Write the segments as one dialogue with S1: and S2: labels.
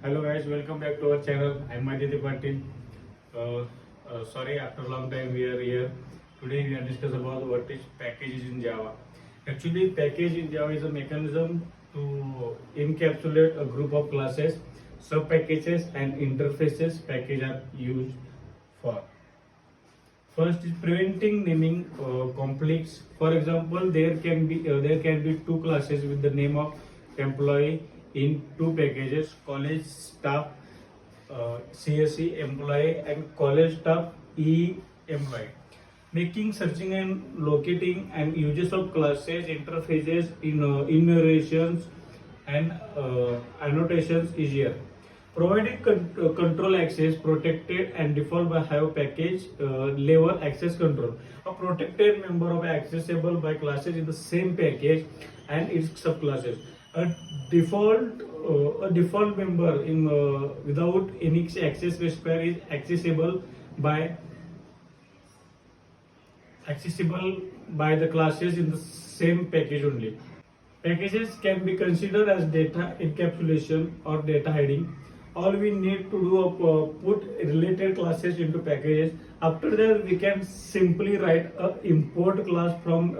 S1: Hello guys, welcome back to our channel. I'm Aditya Patil. Sorry, after a long time we are here. Today we are discuss about what is packages in Java. Actually, package in Java is a mechanism to encapsulate a group of classes, sub-packages and interfaces package are used for. First is preventing naming conflicts. For example, there can be two classes with the name of employee in two packages: college staff CSE employee and college staff E employee. Making searching and locating and uses of classes, interfaces, enumerations, and annotations easier. Provided control access protected and default by have package level access control. A protected member of accessible by classes in the same package and its subclasses. A default member in without any access specifier is accessible by the classes in the same package only. Packages can be considered as data encapsulation or data hiding. All we need to do is put related classes into packages. After that, we can simply write a import class from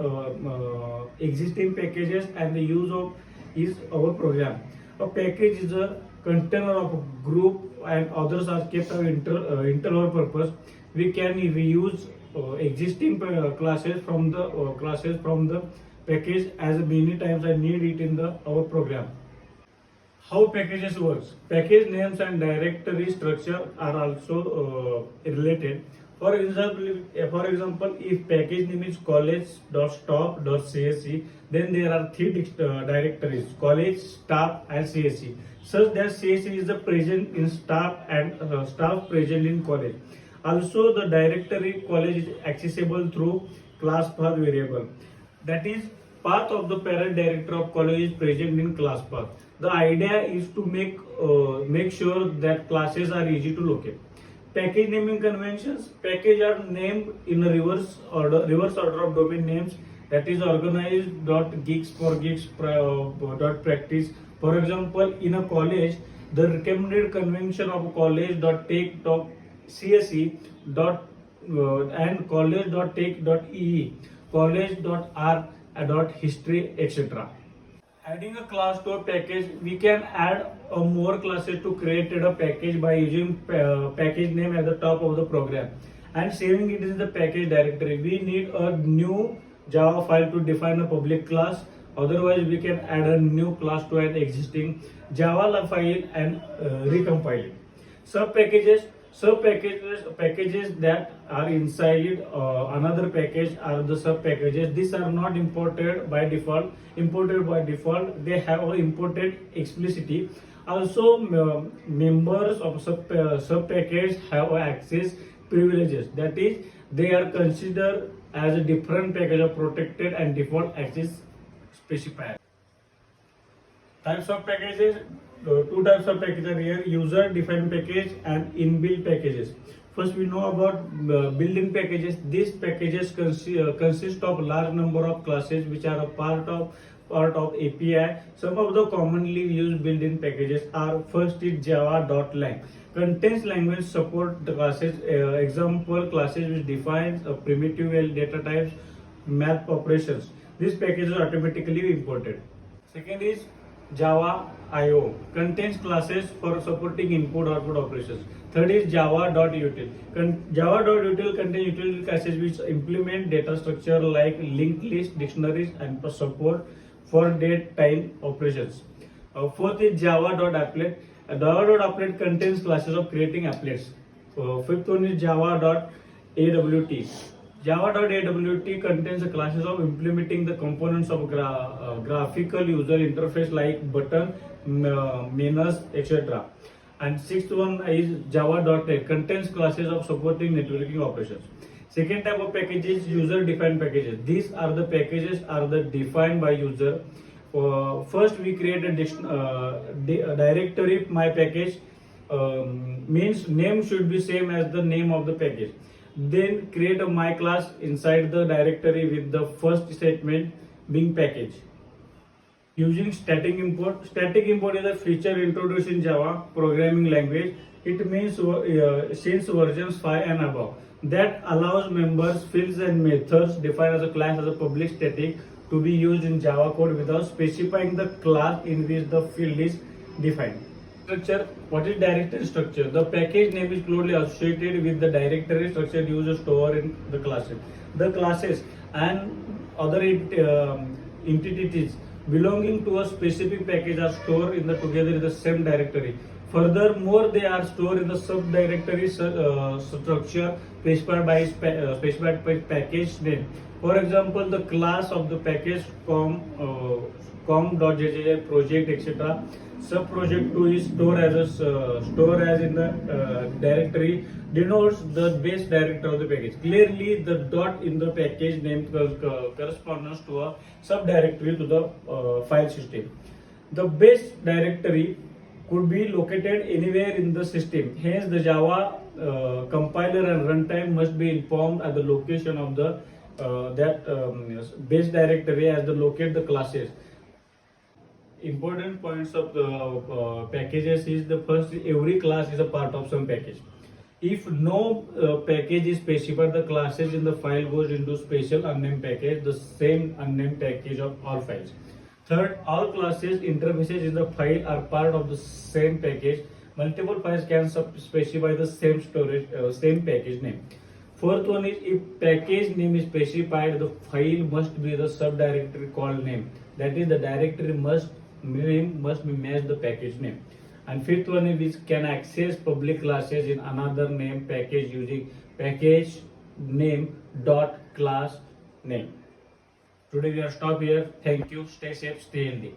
S1: existing packages, and the use of is our program. A package is a container of a group, and others are kept of internal purpose. We can reuse existing classes from the package as many times I need it in our program. How packages works? Package names and directory structure are also related. For example, if package name is college.stop.csc, then there are three directories: college, staff, and csc. Such that csc is the present in staff and staff present in college. Also, the directory college is accessible through class path variable. That is, path of the parent directory of college is present in class path. The idea is to make sure that classes are easy to locate. Package naming conventions. Package are named in a reverse order of domain names. That is organized.geeks for geeks .practice. For example, in a college, the recommended convention of college.take.csc and college.take.ee, college.r.history, etc. Adding a class to a package, we can add more classes to create a package by using package name at the top of the program and saving it in the package directory. We need a new Java file to define a public class. Otherwise, we can add a new class to an existing Java file and recompile it. Packages that are inside another package are the sub packages. These are not imported by default. They have imported explicitly. Also, members of sub package have access privileges. That is, they are considered as a different package of protected and default access specifier. Types of packages. Two types of packages are here: user defined package and inbuilt packages. First, we know about built-in packages. These packages consist of large number of classes which are a part of API. Some of the commonly used built-in packages are: first is java.lang. Contains language support the classes. Example classes which defines a primitive data types, math operations. These packages are automatically imported. Second is Java IO, contains classes for supporting input-output operations. Third is Java.util. Java.util contains utility classes which implement data structure like linked list, dictionaries, and support for date time operations. Fourth is Java.applet. Java.applet contains classes of creating applets. Fifth one is Java.awt. Java.awt contains the classes of implementing the components of graphical user interface like button, menus, etc. And sixth one is Java.net, contains classes of supporting networking operations. Second type of package is user-defined packages. These are the packages defined by user. First, we create a directory. My package means name should be same as the name of the package. Then create a my class inside the directory with the first statement being package. using static import. Static import is a feature introduced in Java programming language. It means since versions 5 and above that allows members, fields and methods defined as a class as a public static to be used in Java code without specifying the class in which the field is defined. Structure. What is directory structure? The package name is closely associated with the directory structure used to store in the classes. The classes and other entities belonging to a specific package are stored together in the same directory. Furthermore, they are stored in the subdirectory structure specified by package name. For example, the class of the package com.jjj project etc. Subproject 2 is stored as in the directory denotes the base directory of the package. Clearly, the dot in the package name corresponds to a subdirectory to the file system. The base directory could be located anywhere in the system. Hence, the Java compiler and runtime must be informed at the location of the base directory as they locate the classes. Important points of the packages is the first, every class is a part of some package. If no package is specified, the classes in the file goes into special unnamed package, the same unnamed package of all files. Third, all classes interfaces in the file are part of the same package. Multiple files can specify the same storage, same package name. Fourth one is if package name is specified, the file must be the subdirectory called name. That is, the directory name must be matched the package name. And fifth one is can access public classes in another name package using package name dot class name. Today we are stop here. Thank you. Stay safe. Stay healthy.